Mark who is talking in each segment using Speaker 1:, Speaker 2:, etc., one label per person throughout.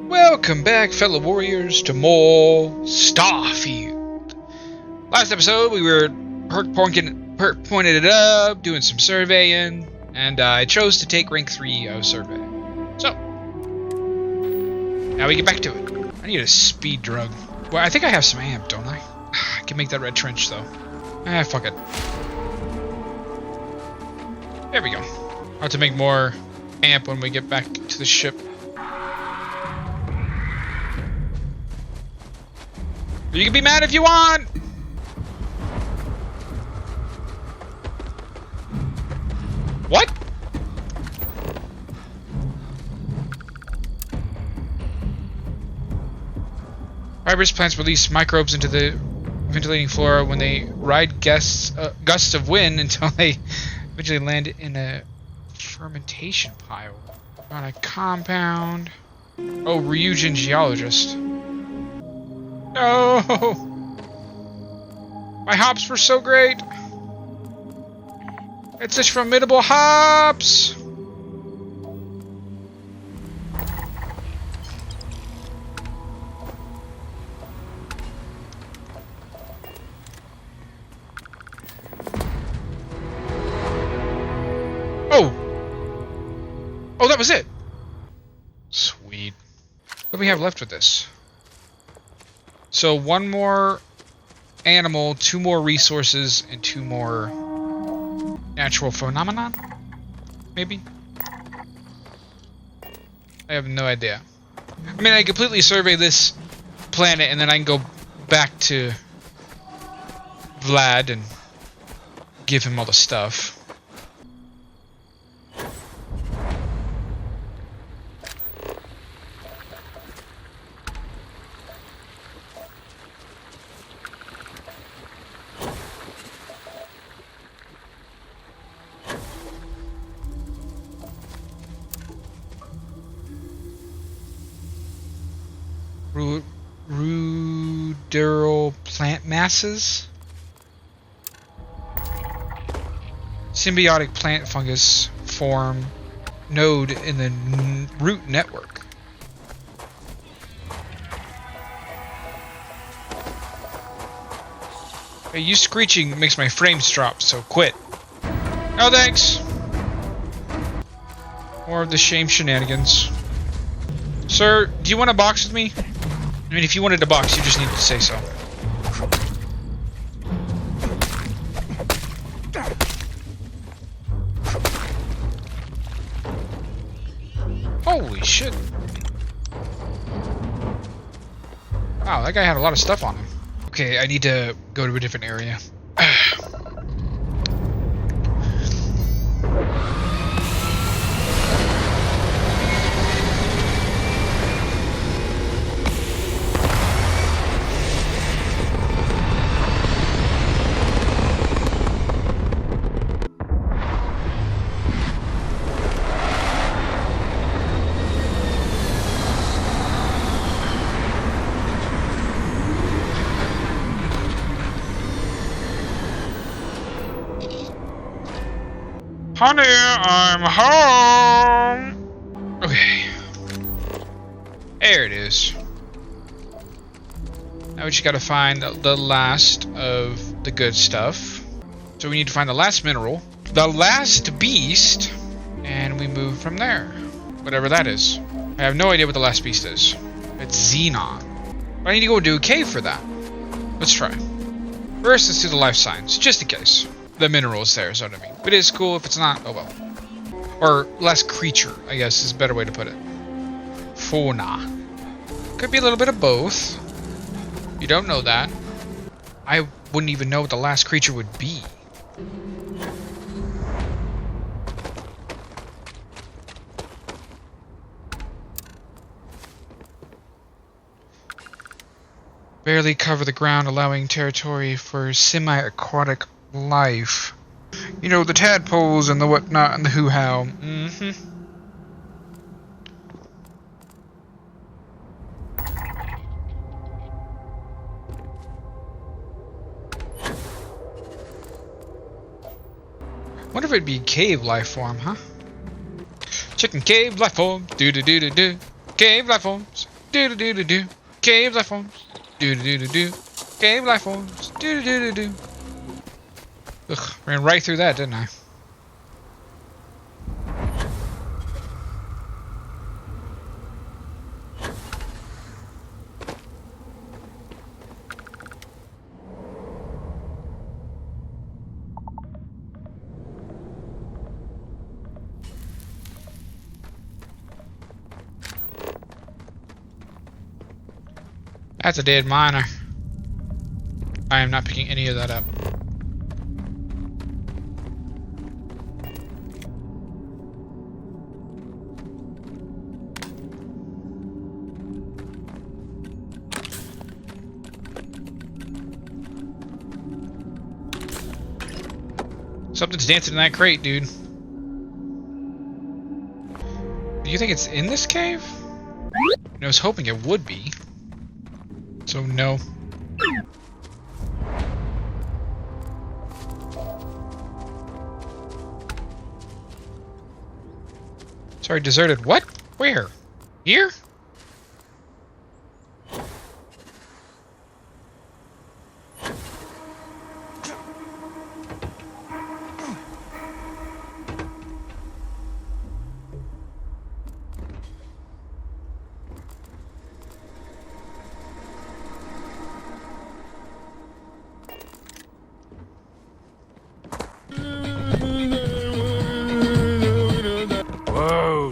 Speaker 1: Welcome back, fellow warriors, to more Starfield. Last episode, we were pointed it up, doing some surveying, and I chose to take rank 3 of survey. So, now we get back to it. I need a speed drug. Well, I think I have some amp, don't I? I can make that red trench, though. Fuck it. There we go. I'll have to make more amp when we get back to the ship. You can be mad if you want! What? Fibrous plants release microbes into the ventilating flora when they ride gusts of wind until they eventually land in a fermentation pile. On a compound. Oh, Ryujin geologist. No! My hops were so great! It's such formidable hops! Oh! Oh, that was it! Sweet. What do we have left with this? So 1 more animal, 2 more resources, and 2 more natural phenomenon? Maybe? I have no idea. I mean, I completely survey this planet and then I can go back to Vlad and give him all the stuff. Ruderal plant masses. Symbiotic plant fungus form node in the root network. Hey, you screeching makes my frames drop, so quit. No thanks. More of the shame shenanigans. Sir, do you want to box with me? I mean, if you wanted to box, you just need to say so. Holy shit. Wow, that guy had a lot of stuff on him. Okay, I need to go to a different area. Honey, I'm home! Okay. There it is. Now we just gotta find the last of the good stuff. So we need to find the last mineral, the last beast, and we move from there. Whatever that is. I have no idea what the last beast is. It's Xenon. But I need to go do a cave for that. Let's try. First, let's do the life signs, just in case. The mineral is there, is what I mean. If it is cool, if it's not, oh well. Or less creature, I guess is a better way to put it. Fauna. Could be a little bit of both. You don't know that. I wouldn't even know what the last creature would be. Barely cover the ground, allowing territory for semi-aquatic life. You know, the tadpoles and the whatnot and the hoo-how. Mm-hmm. Wonder if it'd be cave life form, huh? Chicken cave life form. Do do do do do. Cave life forms. Do do do do do. Cave life forms. Do do do do do. Cave life forms. Do do do do do. Ugh, ran right through that, didn't I? That's a dead miner. I am not picking any of that up. Something's dancing in that crate, dude. Do you think it's in this cave? I was hoping it would be. So no. Sorry, deserted. What? Where? Here?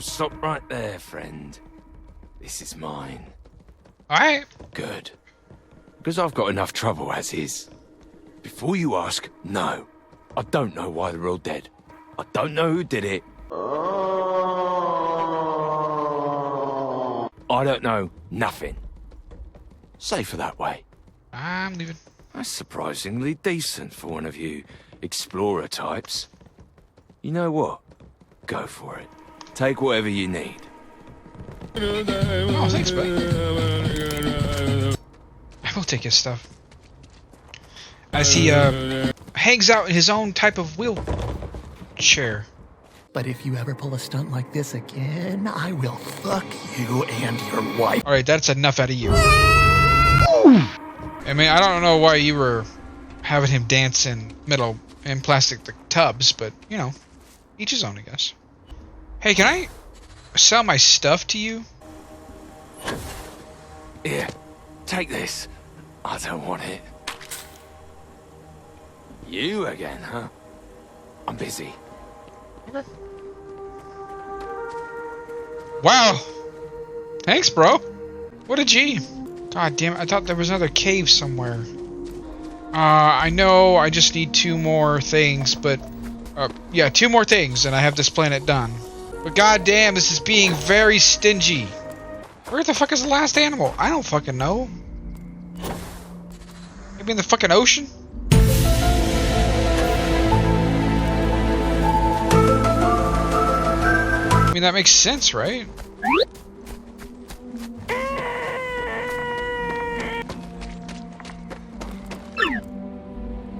Speaker 2: Stop right there, friend. This is mine.
Speaker 1: Alright.
Speaker 2: Good. Because I've got enough trouble as is. Before you ask, no. I don't know why they're all dead. I don't know who did it. I don't know nothing. Safer that way.
Speaker 1: I'm leaving.
Speaker 2: That's surprisingly decent for one of you explorer types. You know what? Go for it. Take whatever you need.
Speaker 1: Oh, thanks, bud. I will take his stuff. As he hangs out in his own type of wheelchair.
Speaker 3: But if you ever pull a stunt like this again, I will fuck you and your wife.
Speaker 1: Alright, that's enough out of you. I mean, I don't know why you were having him dance in metal and plastic tubs, but, you know, each his own, I guess. Hey, can I sell my stuff to you?
Speaker 2: Here, take this. I don't want it. You again, huh? I'm busy.
Speaker 1: Okay. Wow. Thanks, bro. What a G. God damn it, I thought there was another cave somewhere. I know I just need 2 more things, but... yeah, 2 more things, and I have this planet done. But goddamn, this is being very stingy. Where the fuck is the last animal? I don't fucking know. Maybe in the fucking ocean? I mean, that makes sense, right?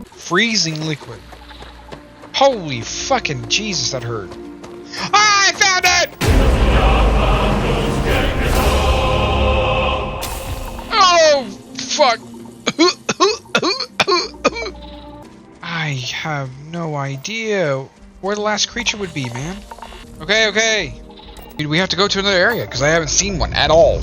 Speaker 1: Freezing liquid. Holy fucking Jesus, that hurt. Ah, I found it! Oh, fuck. I have no idea where the last creature would be, man. Okay, okay. Dude, we have to go to another area, because I haven't seen one at all.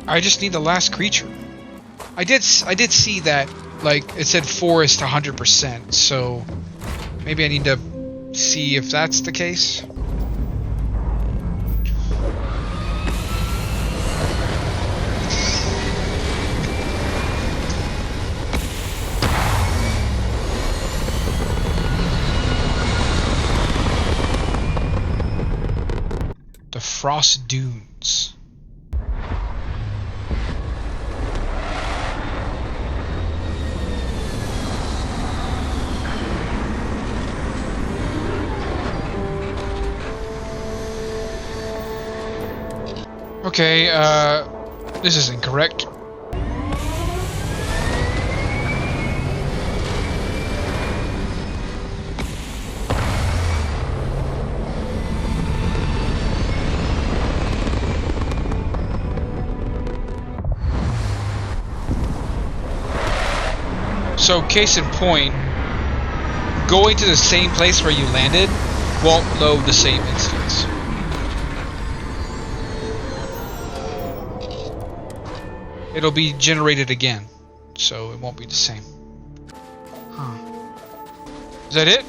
Speaker 1: I just need the last creature. I did see that, like, it said forest 100%, so maybe I need to see if that's the case. The Frost Dunes. Okay, this is incorrect. So, case in point, going to the same place where you landed won't load the same instance. It'll be generated again, so it won't be the same. Huh. Is that it?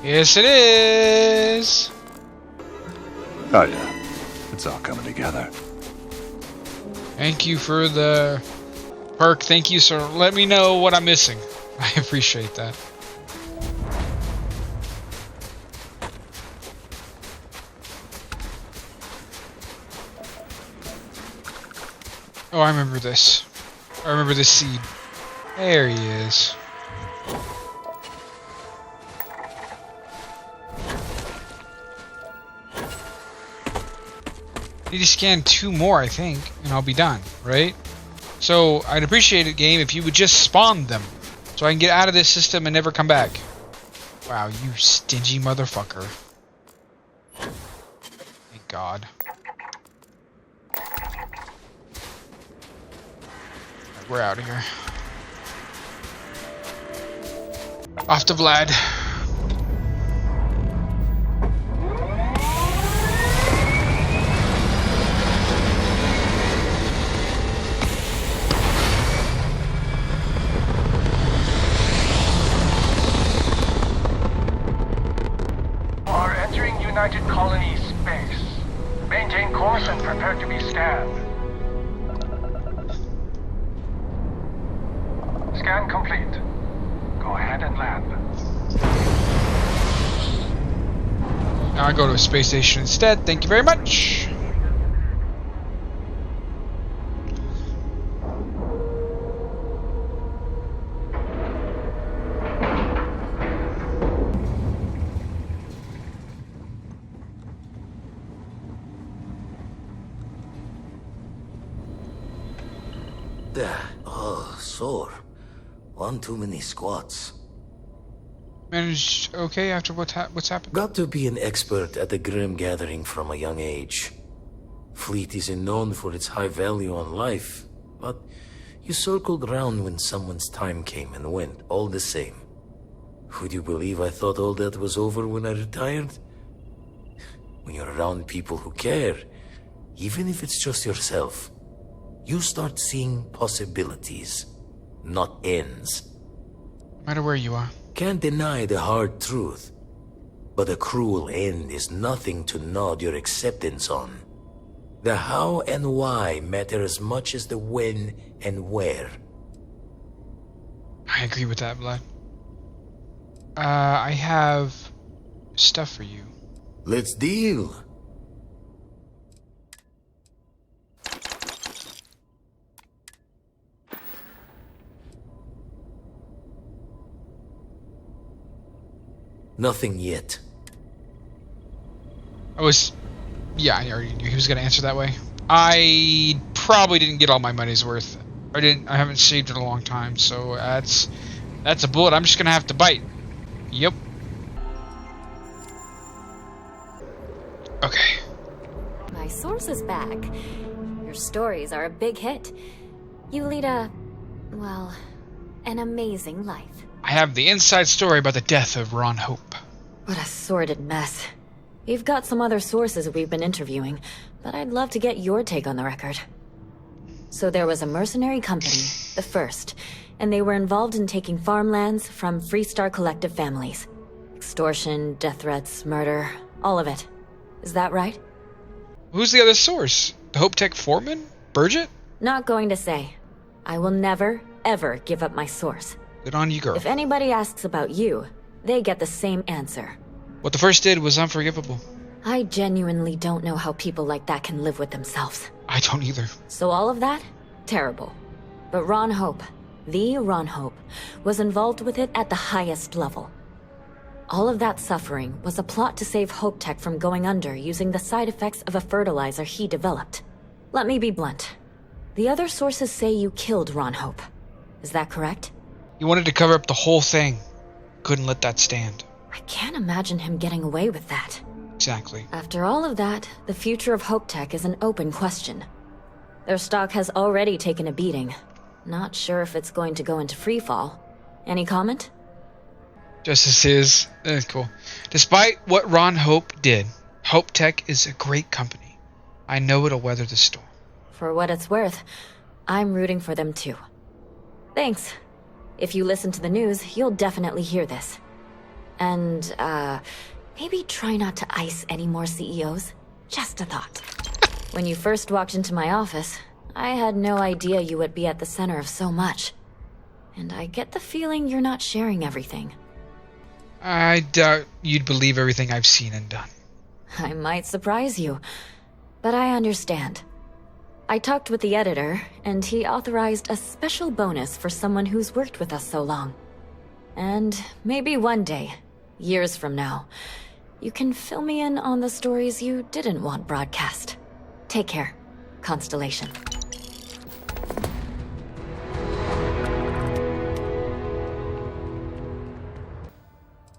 Speaker 1: Yes, it is!
Speaker 4: Oh yeah, it's all coming together.
Speaker 1: Thank you for the perk. Thank you, sir. Let me know what I'm missing. I appreciate that. Oh, I remember this. I remember this seed. There he is. Need to scan 2 more, I think, and I'll be done, right? So, I'd appreciate it, game, if you would just spawn them, so I can get out of this system and never come back. Wow, you stingy motherfucker. Thank God. Right, we're out of here. Off to Vlad.
Speaker 5: United Colony space. Maintain course and prepare to be scanned. Scan complete. Go ahead and land.
Speaker 1: Now I go to a space station instead. Thank you very much.
Speaker 6: Oh, sore. One too many squats.
Speaker 1: Managed okay after what's happened?
Speaker 6: Got to be an expert at the Grim Gathering from a young age. Fleet isn't known for its high value on life, but you circled around when someone's time came and went, all the same. Would you believe I thought all that was over when I retired? When you're around people who care, even if it's just yourself, you start seeing possibilities, not ends.
Speaker 1: No matter where you are.
Speaker 6: Can't deny the hard truth, but a cruel end is nothing to nod your acceptance on. The how and why matter as much as the when and where.
Speaker 1: I agree with that, Vlad. I have stuff for you.
Speaker 6: Let's deal. Nothing yet.
Speaker 1: Yeah, I already knew he was going to answer that way. I probably didn't get all my money's worth. I haven't saved in a long time, so that's a bullet I'm just going to have to bite. Yep. Okay.
Speaker 7: My source is back. Your stories are a big hit. You lead well, an amazing life.
Speaker 1: I have the inside story about the death of Ron Hope.
Speaker 7: What a sordid mess. We've got some other sources we've been interviewing, but I'd love to get your take on the record. So there was a mercenary company, the First, and they were involved in taking farmlands from Freestar Collective families. Extortion, death threats, murder, all of it. Is that right?
Speaker 1: Who's the other source? The Hope Tech foreman? Burgett?
Speaker 7: Not going to say. I will never, ever give up my source.
Speaker 1: Good on you, girl.
Speaker 7: If anybody asks about you, they get the same answer.
Speaker 1: What the First did was unforgivable.
Speaker 7: I genuinely don't know how people like that can live with themselves.
Speaker 1: I don't either.
Speaker 7: So all of that? Terrible. But Ron Hope, the Ron Hope, was involved with it at the highest level. All of that suffering was a plot to save Hope Tech from going under using the side effects of a fertilizer he developed. Let me be blunt. The other sources say you killed Ron Hope. Is that correct?
Speaker 1: He wanted to cover up the whole thing. Couldn't let that stand.
Speaker 7: I can't imagine him getting away with that.
Speaker 1: Exactly.
Speaker 7: After all of that, the future of Hope Tech is an open question. Their stock has already taken a beating. Not sure if it's going to go into freefall. Any comment?
Speaker 1: Just as his. Cool. Despite what Ron Hope did, Hope Tech is a great company. I know it'll weather the storm.
Speaker 7: For what it's worth, I'm rooting for them too. Thanks. If you listen to the news, you'll definitely hear this. And, maybe try not to ice any more CEOs. Just a thought. When you first walked into my office, I had no idea you would be at the center of so much. And I get the feeling you're not sharing everything.
Speaker 1: I doubt you'd believe everything I've seen and done.
Speaker 7: I might surprise you, but I understand. I talked with the editor, and he authorized a special bonus for someone who's worked with us so long. And maybe one day, years from now, you can fill me in on the stories you didn't want broadcast. Take care, Constellation.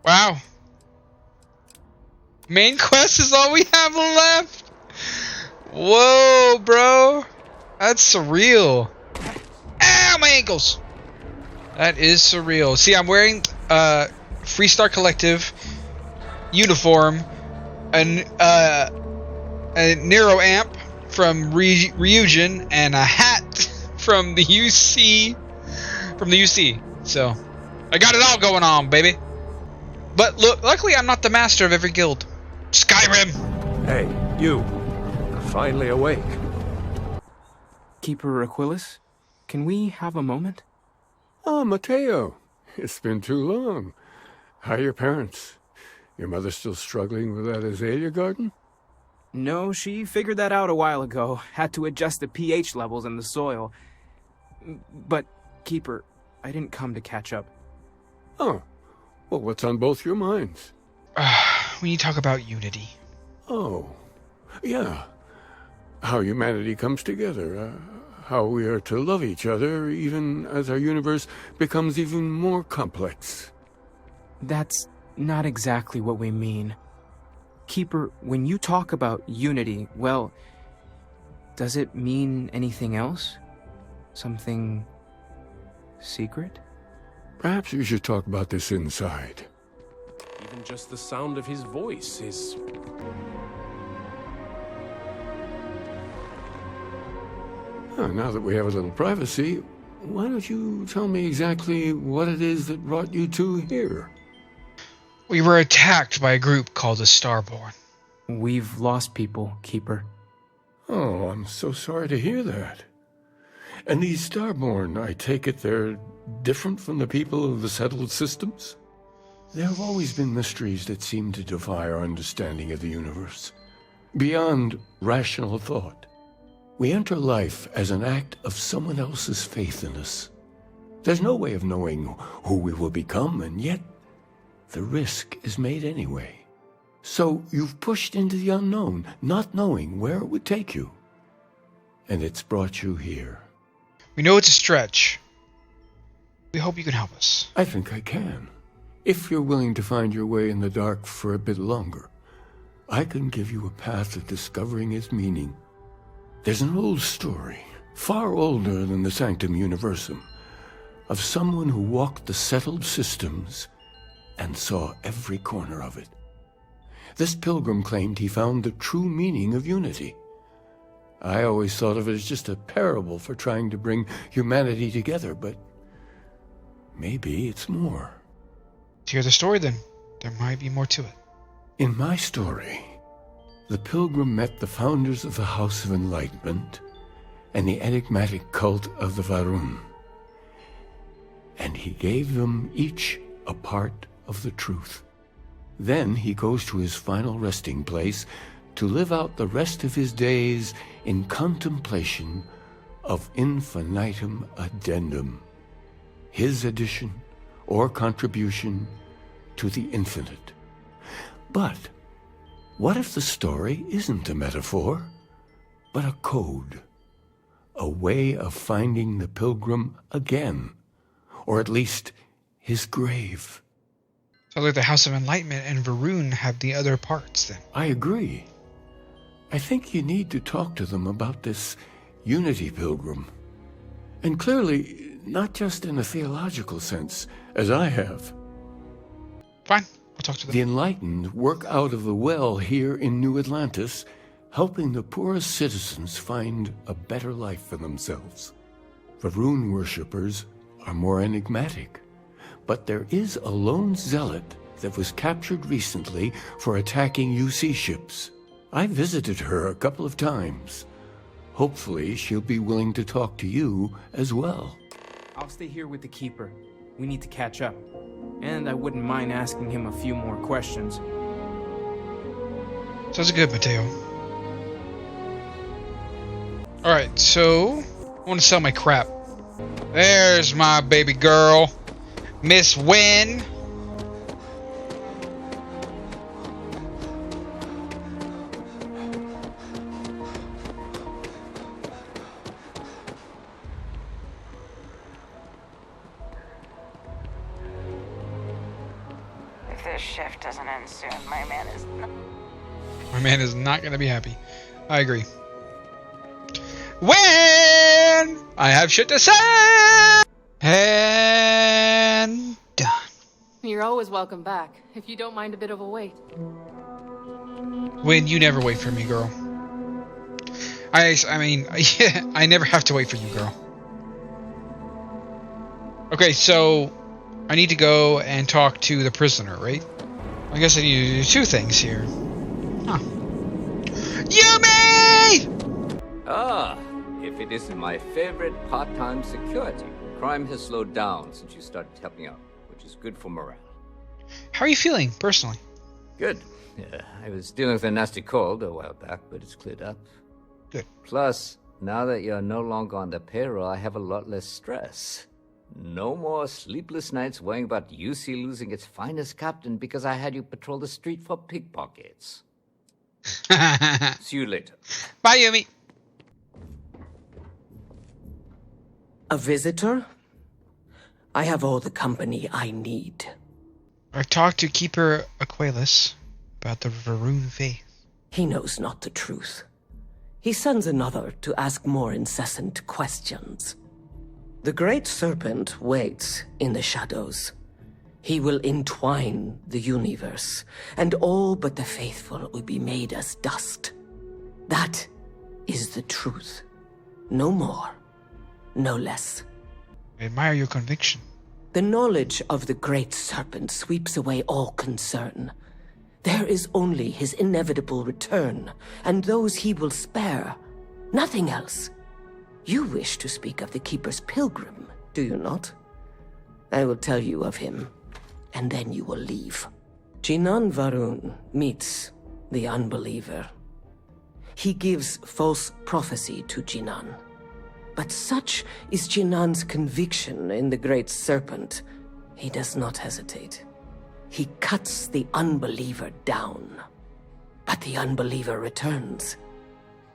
Speaker 1: Wow. Main quest is all we have left. Whoa, bro. That's surreal. Ow, my ankles. That is surreal. See, I'm wearing Freestar Collective uniform, a Nero amp from Ryujin, and a hat from the UC. So, I got it all going on, baby. But look, luckily I'm not the master of every guild. Skyrim!
Speaker 2: Hey, you. Finally awake.
Speaker 8: Keeper Aquilus, can we have a moment?
Speaker 4: Oh, Mateo. It's been too long. How are your parents? Your mother still struggling with that azalea garden?
Speaker 8: No, she figured that out a while ago. Had to adjust the pH levels in the soil. But, Keeper, I didn't come to catch up.
Speaker 4: Oh. Well, what's on both your minds?
Speaker 1: We need to talk about unity.
Speaker 4: Oh. Yeah. How humanity comes together. How we are to love each other even as our universe becomes even more complex.
Speaker 8: That's not exactly what we mean. Keeper, when you talk about unity, well, does it mean anything else? Something secret?
Speaker 4: Perhaps we should talk about this inside.
Speaker 9: Even just the sound of his voice is...
Speaker 4: Now that we have a little privacy, why don't you tell me exactly what it is that brought you two here?
Speaker 1: We were attacked by a group called the Starborn.
Speaker 8: We've lost people, Keeper.
Speaker 4: Oh, I'm so sorry to hear that. And these Starborn, I take it they're different from the people of the settled systems? There have always been mysteries that seem to defy our understanding of the universe. Beyond rational thought. We enter life as an act of someone else's faith in us. There's no way of knowing who we will become, and yet the risk is made anyway. So you've pushed into the unknown, not knowing where it would take you. And it's brought you here.
Speaker 1: We know it's a stretch. We hope you can help us.
Speaker 4: I think I can. If you're willing to find your way in the dark for a bit longer, I can give you a path of discovering its meaning. There's an old story, far older than the Sanctum Universum, of someone who walked the settled systems and saw every corner of it. This pilgrim claimed he found the true meaning of unity. I always thought of it as just a parable for trying to bring humanity together, but maybe it's more.
Speaker 1: To hear the story, then, there might be more to it.
Speaker 4: In my story, the pilgrim met the founders of the House of Enlightenment and the enigmatic cult of the Varun. And he gave them each a part of the truth. Then he goes to his final resting place to live out the rest of his days in contemplation of infinitum addendum, his addition or contribution to the infinite. But what if the story isn't a metaphor, but a code? A way of finding the pilgrim again, or at least his grave.
Speaker 1: So like the House of Enlightenment and Varun have the other parts then.
Speaker 4: I agree. I think you need to talk to them about this unity pilgrim. And clearly, not just in a theological sense, as I have.
Speaker 1: Fine, we'll talk to them.
Speaker 4: The enlightened work out of the well here in New Atlantis, helping the poorest citizens find a better life for themselves. Varun worshippers are more enigmatic, but there is a lone zealot that was captured recently for attacking UC ships. I visited her a couple of times. Hopefully, she'll be willing to talk to you as well.
Speaker 8: I'll stay here with the Keeper. We need to catch up. And I wouldn't mind asking him a few more questions.
Speaker 1: Sounds good, Mateo. Alright, so I want to sell my crap. There's my baby girl, Miss Wynn.
Speaker 10: If this shift doesn't end soon, my man is
Speaker 1: not going to be happy. I agree. When I have shit to say, and done.
Speaker 11: You're always welcome back, if you don't mind a bit of a wait.
Speaker 1: When you never wait for me, girl. I mean, I never have to wait for you, girl. Okay, so I need to go and talk to the prisoner, right? I guess I need to do two things here. Huh. Yumi!
Speaker 12: Ah, if it isn't my favorite part-time security. Crime has slowed down since you started helping out, which is good for morale.
Speaker 1: How are you feeling, personally?
Speaker 12: Good. I was dealing with a nasty cold a while back, but it's cleared up.
Speaker 1: Good.
Speaker 12: Plus, now that you're no longer on the payroll, I have a lot less stress. No more sleepless nights worrying about UC losing its finest captain because I had you patrol the street for pickpockets. See you later.
Speaker 1: Bye, Yumi.
Speaker 13: A visitor? I have all the company I need.
Speaker 1: I talked to Keeper Aquilus about the Varun faith.
Speaker 13: He knows not the truth. He sends another to ask more incessant questions. The Great Serpent waits in the shadows. He will entwine the universe, and all but the faithful will be made as dust. That is the truth. No more, no less.
Speaker 1: I admire your conviction.
Speaker 13: The knowledge of the Great Serpent sweeps away all concern. There is only his inevitable return, and those he will spare. Nothing else. You wish to speak of the Keeper's pilgrim, do you not? I will tell you of him, and then you will leave. Jinan Varun meets the unbeliever. He gives false prophecy to Jinan. But such is Jinan's conviction in the Great Serpent, he does not hesitate. He cuts the unbeliever down. But the unbeliever returns.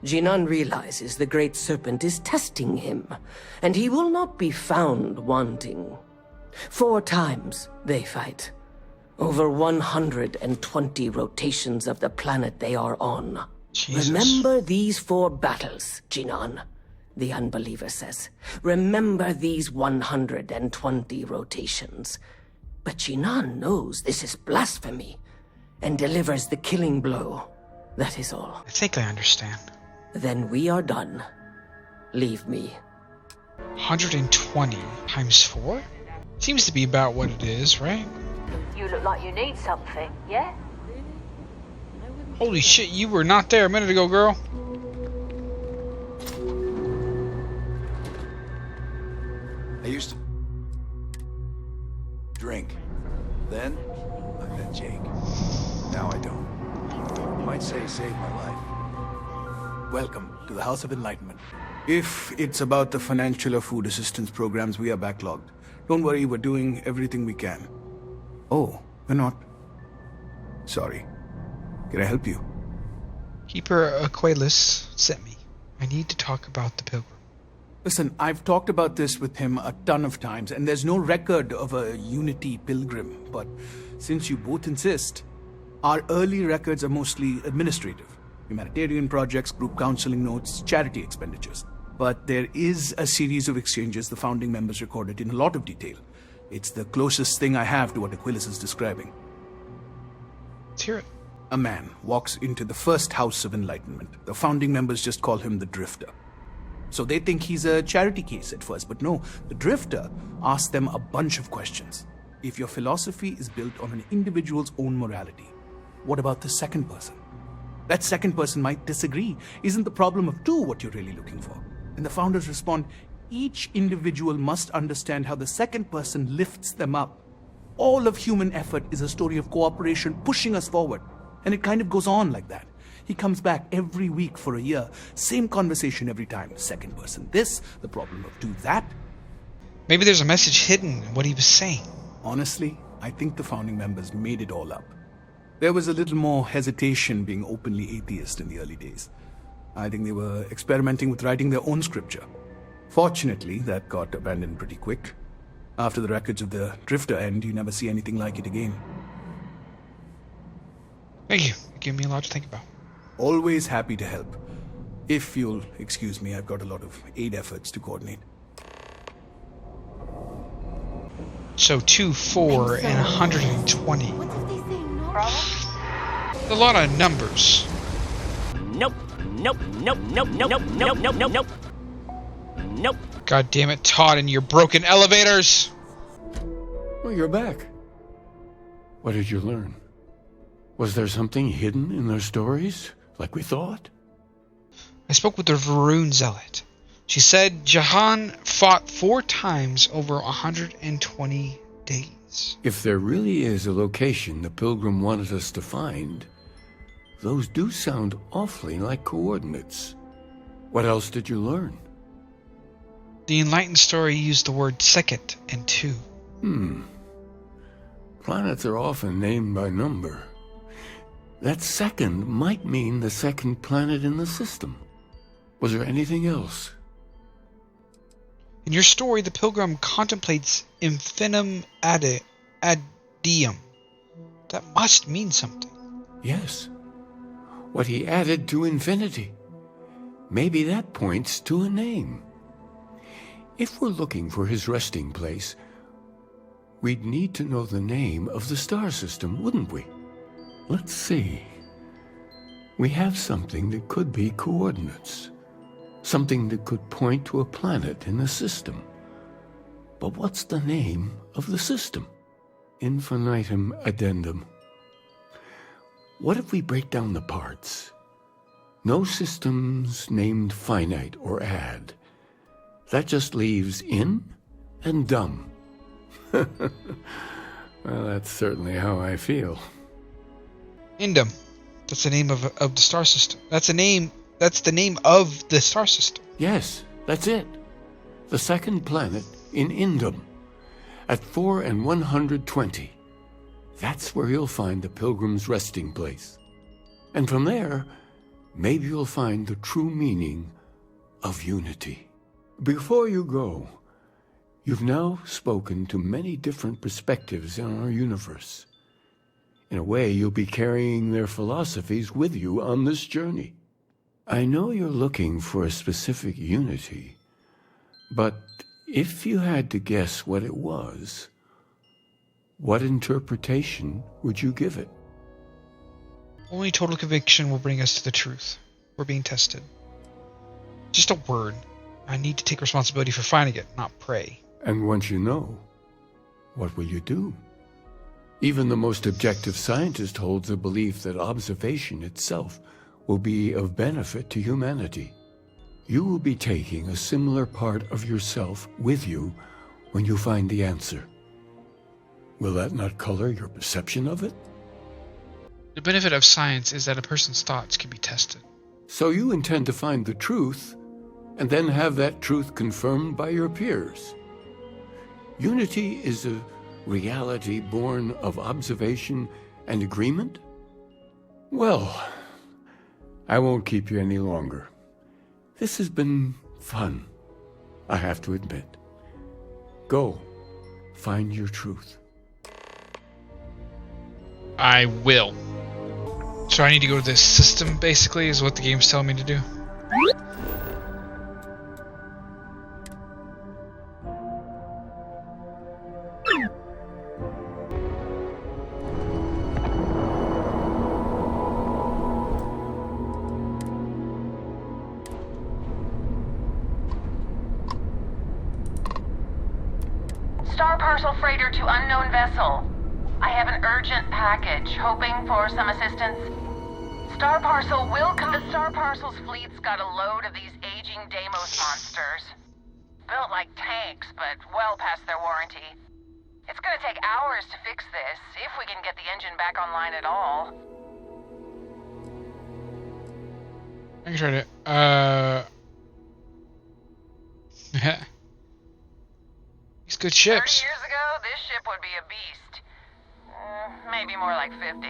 Speaker 13: Jinan realizes the Great Serpent is testing him, and he will not be found wanting. 4 times they fight. Over 120 rotations of the planet they are on.
Speaker 1: Jesus.
Speaker 13: Remember these 4 battles, Jinan, the unbeliever says. Remember these 120 rotations. But Jinan knows this is blasphemy, and delivers the killing blow. That is all.
Speaker 1: I think I understand.
Speaker 13: Then we are done. Leave me.
Speaker 1: 120 times 4? Seems to be about what it is, right?
Speaker 10: You look like you need something, yeah?
Speaker 1: Holy shit, you were not there a minute ago, girl.
Speaker 14: I used to drink. Then, I met Jake. Now I don't. You might say he saved my life.
Speaker 15: Welcome to the House of Enlightenment. If it's about the financial or food assistance programs, we are backlogged. Don't worry, we're doing everything we can. Oh, You're not. Sorry. Can I help you?
Speaker 1: Keeper Aquilus sent me. I need to talk about the Pilgrim.
Speaker 15: Listen, I've talked about this with him a ton of times, and there's no record of a Unity Pilgrim. But since you both insist, our early records are mostly administrative. Humanitarian projects, group counseling notes, charity expenditures. But there is a series of exchanges the founding members recorded in a lot of detail. It's the closest thing I have to what Aquilus is describing.
Speaker 1: Let's hear it.
Speaker 15: A man walks into the first House of Enlightenment. The founding members just call him the Drifter. So they think he's a charity case at first, but no, the Drifter asks them a bunch of questions. If your philosophy is built on an individual's own morality, what about the second person? That second person might disagree. Isn't the problem of two what you're really looking for? And the founders respond, each individual must understand how the second person lifts them up. All of human effort is a story of cooperation pushing us forward. And it kind of goes on like that. He comes back every week for a year. Same conversation every time. Second person this, the problem of two that.
Speaker 1: Maybe there's a message hidden in what he was saying.
Speaker 15: Honestly, I think the founding members made it all up. There was a little more hesitation being openly atheist in the early days. I think they were experimenting with writing their own scripture. Fortunately, that got abandoned pretty quick. After the records of the Drifter end, you never see anything like it again.
Speaker 1: Thank you. You gave me a lot to think about.
Speaker 15: Always happy to help. If you'll excuse me, I've got a lot of aid efforts to coordinate.
Speaker 1: So 2, 4, and 120. A lot of numbers.
Speaker 16: Nope. Nope. Nope. Nope. Nope. Nope. Nope. Nope. Nope. Nope. Nope.
Speaker 1: God damn it, Todd, and your broken elevators.
Speaker 4: Well, you're back. What did you learn? Was there something hidden in their stories, like we thought?
Speaker 1: I spoke with the Varun Zealot. She said Jahan fought 4 times over 120 days.
Speaker 4: If there really is a location the Pilgrim wanted us to find, those do sound awfully like coordinates. What else did you learn?
Speaker 1: The Enlightened story used the word second and 2.
Speaker 4: Planets are often named by number. That second might mean the second planet in the system. Was there anything else?
Speaker 1: In your story, the Pilgrim contemplates infinitum adium. That must mean something.
Speaker 4: Yes. What he added to infinity. Maybe that points to a name. If we're looking for his resting place, we'd need to know the name of the star system, wouldn't we? Let's see. We have something that could be coordinates. Something that could point to a planet in the system. But what's the name of the system? Infinitum addendum. What if we break down the parts? No systems named finite or add. That just leaves in and dumb. Well, that's certainly how I feel.
Speaker 1: Indum. That's the name of the star system. That's the name of the star system.
Speaker 4: Yes, that's it. The second planet in Indum. At 4 and 120. That's where you'll find the Pilgrim's resting place. And from there, maybe you'll find the true meaning of unity. Before you go, you've now spoken to many different perspectives in our universe. In a way, you'll be carrying their philosophies with you on this journey. I know you're looking for a specific unity, but if you had to guess what it was, what interpretation would you give it?
Speaker 1: Only total conviction will bring us to the truth. We're being tested. Just a word. I need to take responsibility for finding it, not pray.
Speaker 4: And once you know, what will you do? Even the most objective scientist holds a belief that observation itself will be of benefit to humanity. You will be taking a similar part of yourself with you when you find the answer. Will that not color your perception of it?
Speaker 1: The benefit of science is that a person's thoughts can be tested.
Speaker 4: So you intend to find the truth, and then have that truth confirmed by your peers. Unity is a Reality born of observation and agreement? Well, I won't keep you any longer. This has been fun, I have to admit. Go, find your truth.
Speaker 1: I will. So I need to go to this system, basically, is what the game's telling me to do.
Speaker 17: Star parcel freighter to unknown vessel. I have an urgent package, hoping for some assistance. Star parcel will come. The Star parcel's fleet's got a load of these aging Deimos monsters. Built like tanks, but well past their warranty. It's gonna take hours to fix this, if we can get the engine back online at all.
Speaker 1: I can try to, These good ships.
Speaker 17: 30 years ago, this ship would be a beast. Maybe more like 50.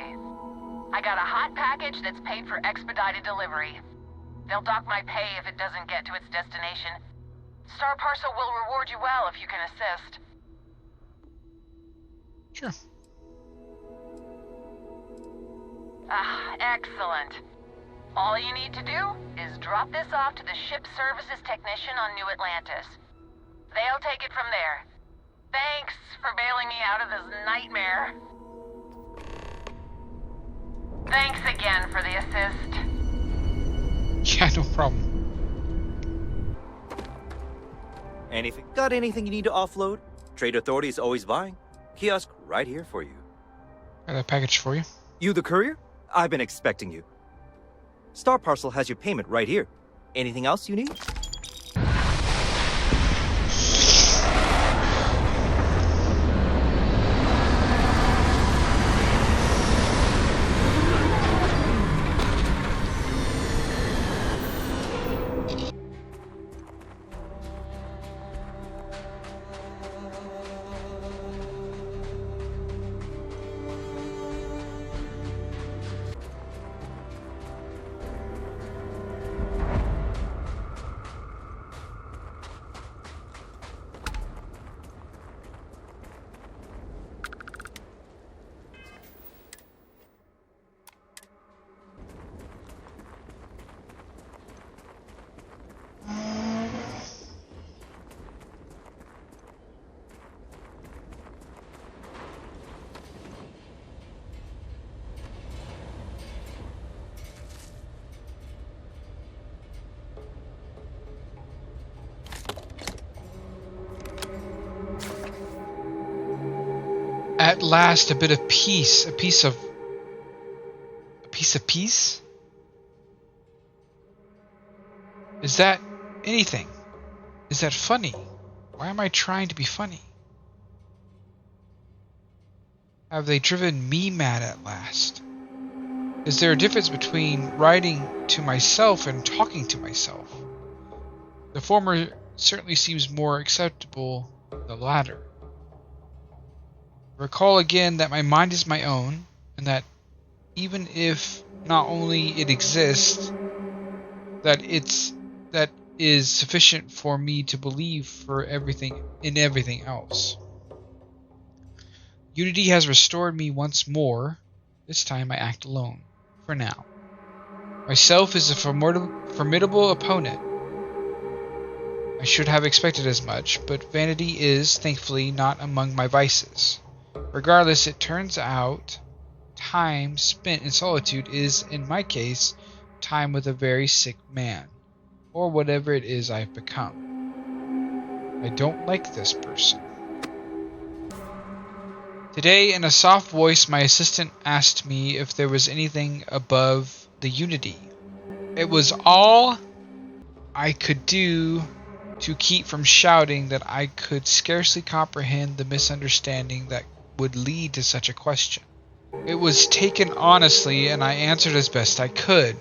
Speaker 17: I got a hot package that's paid for expedited delivery. They'll dock my pay if it doesn't get to its destination. Star Parcel will reward you well if you can assist.
Speaker 1: Sure.
Speaker 17: Ah, excellent. All you need to do is drop this off to the ship services technician on New Atlantis. They'll take it from there. Thanks for bailing me out of this nightmare. Thanks again for the assist.
Speaker 1: Yeah, no problem.
Speaker 18: Anything? Got anything you need to offload? Trade Authority is always buying. Kiosk right here for you.
Speaker 1: Got that package for you.
Speaker 18: You the courier? I've been expecting you. Star Parcel has your payment right here. Anything else you need?
Speaker 1: At last, a bit of peace. A piece of peace? Is that anything? Is that funny? Why am I trying to be funny? Have they driven me mad at last? Is there a difference between writing to myself and talking to myself? The former certainly seems more acceptable than the latter. Recall again that my mind is my own, and that even if not only it exists, that is sufficient for me to believe for everything in everything else. Unity has restored me once more. This time I act alone, for now. Myself is a formidable opponent. I should have expected as much, but vanity is, thankfully, not among my vices. Regardless, it turns out time spent in solitude is, in my case, time with a very sick man, or whatever it is I've become. I don't like this person. Today, in a soft voice, my assistant asked me if there was anything above the Unity. It was all I could do to keep from shouting that I could scarcely comprehend the misunderstanding that would lead to such a question. It was taken honestly, and I answered as best I could,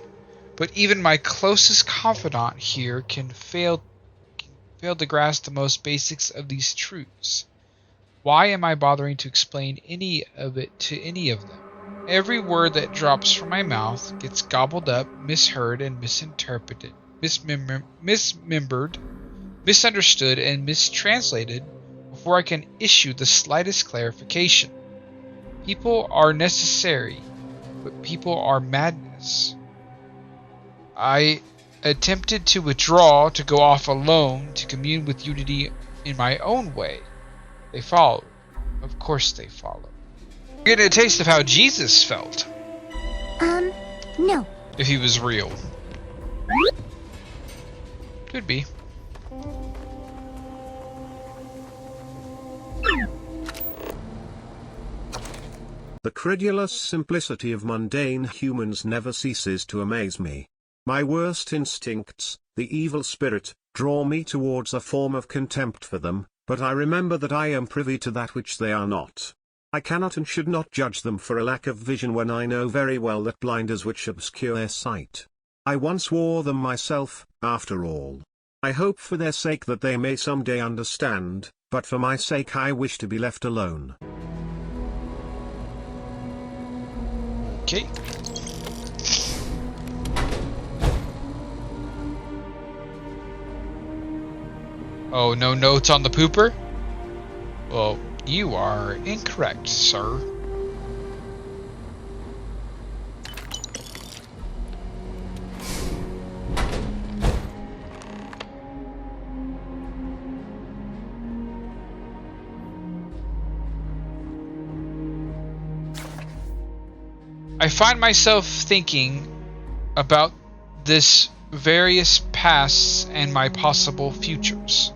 Speaker 1: but even my closest confidant here can fail to grasp the most basics of these truths. Why am I bothering to explain any of it to any of them? Every word that drops from my mouth gets gobbled up, misheard, and misinterpreted, mismembered, misunderstood, and mistranslated before I can issue the slightest clarification. People are necessary, but people are madness. I attempted to withdraw, to go off alone, to commune with unity in my own way. They followed. Of course they followed. You're getting a taste of how Jesus felt.
Speaker 19: No.
Speaker 1: If he was real. Could be.
Speaker 20: The credulous simplicity of mundane humans never ceases to amaze me. My worst instincts, the evil spirit, draw me towards a form of contempt for them, but I remember that I am privy to that which they are not. I cannot and should not judge them for a lack of vision when I know very well that blinders which obscure their sight. I once wore them myself, after all. I hope for their sake that they may someday understand, but for my sake I wish to be left alone.
Speaker 1: Okay. Oh, no notes on the pooper? Well, you are incorrect, sir. I find myself thinking about this various pasts and my possible futures.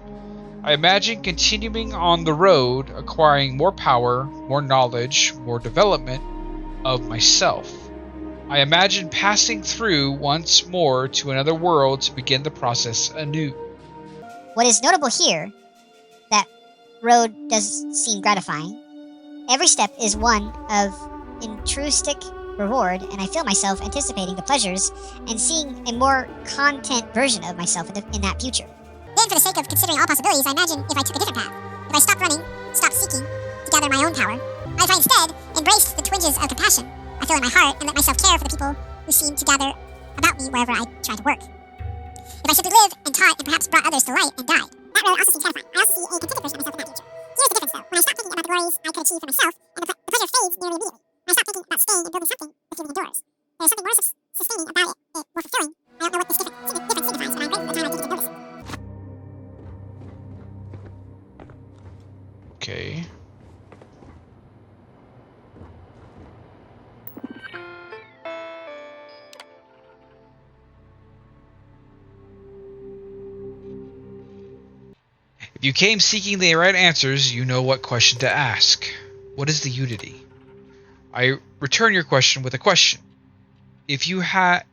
Speaker 1: I imagine continuing on the road, acquiring more power, more knowledge, more development of myself. I imagine passing through once more to another world to begin the process anew.
Speaker 19: What is notable here, that road does seem gratifying. Every step is one of intrinsic reward, and I feel myself anticipating the pleasures and seeing a more content version of myself in that future. Then, for the sake of considering all possibilities, I imagine if I took a different path. If I stopped running, stopped seeking to gather my own power. If I instead embraced the twinges of compassion I feel in my heart and let myself care for the people who seem to gather about me wherever I try to work. If I simply lived and taught and perhaps brought others to light and died. That road also seems gratifying. I also see a contented version of myself in that future. Here's the difference, though. When I stop thinking about the glories I could achieve for myself, and the pleasure fades nearly immediately. When I stop thinking about staying and building something, the feeling endures. There's something more sustaining about it, more fulfilling. I don't know what this difference signifies, but I'm grateful for the time I take to notice it.
Speaker 1: Okay. If you came seeking the right answers, you know what question to ask. What is the unity? I return your question with a question. If you have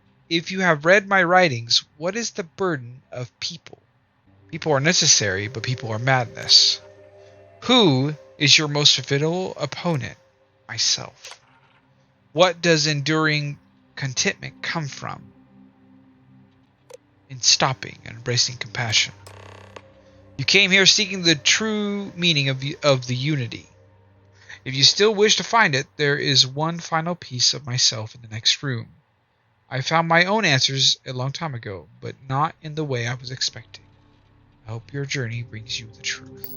Speaker 1: read my writings, what is the burden of people? People are necessary, but people are madness. Who is your most formidable opponent? Myself. What does enduring contentment come from? In stopping and embracing compassion. You came here seeking the true meaning of the unity. If you still wish to find it, there is one final piece of myself in the next room. I found my own answers a long time ago, but not in the way I was expecting. I hope your journey brings you the truth.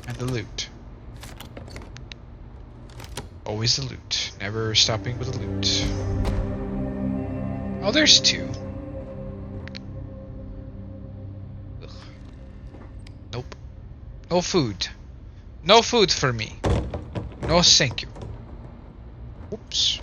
Speaker 1: And the loot. Always the loot. Never stopping with the loot. Oh, there's two. Ugh. Nope. No food. No food for me. No thank you. Oops.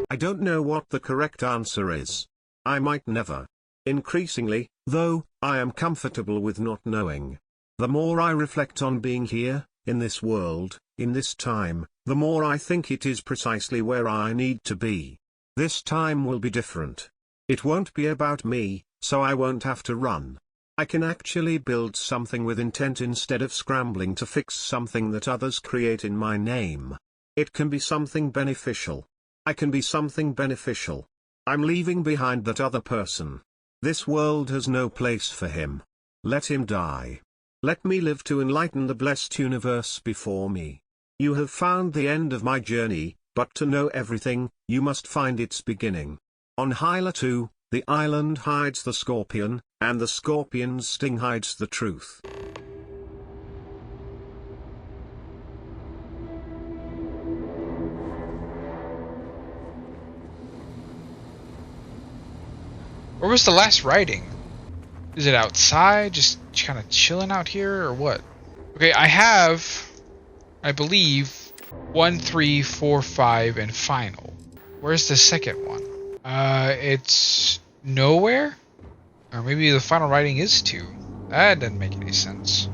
Speaker 20: I don't know what the correct answer is. I might never. Increasingly, though, I am comfortable with not knowing. The more I reflect on being here, in this world, in this time, the more I think it is precisely where I need to be. This time will be different. It won't be about me, so I won't have to run. I can actually build something with intent instead of scrambling to fix something that others create in my name. It can be something beneficial. I can be something beneficial. I'm leaving behind that other person. This world has no place for him. Let him die. Let me live to enlighten the blessed universe before me. You have found the end of my journey, but to know everything, you must find its beginning. On Hyla 2, the island hides the scorpion, and the scorpion's sting hides the truth.
Speaker 1: Where was the last writing? Is it outside? Just kind of chilling out here, or what? Okay, I have, I believe, 1, 3, 4, 5, and final. Where's the second one? It's nowhere? Or maybe the final writing is 2. That doesn't make any sense.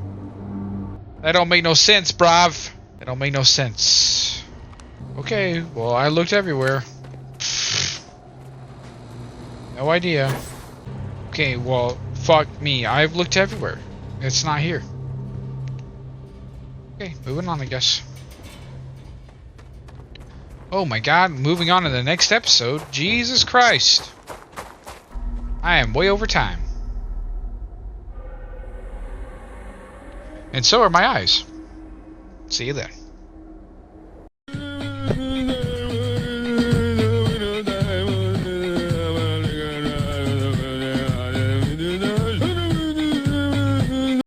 Speaker 1: That don't make no sense, bruv. That don't make no sense. Okay, well, I looked everywhere. No idea. Okay, well, fuck me. I've looked everywhere. It's not here. Okay, moving on, I guess. Oh my god, moving on to the next episode. Jesus Christ. I am way over time. And so are my eyes. See you then.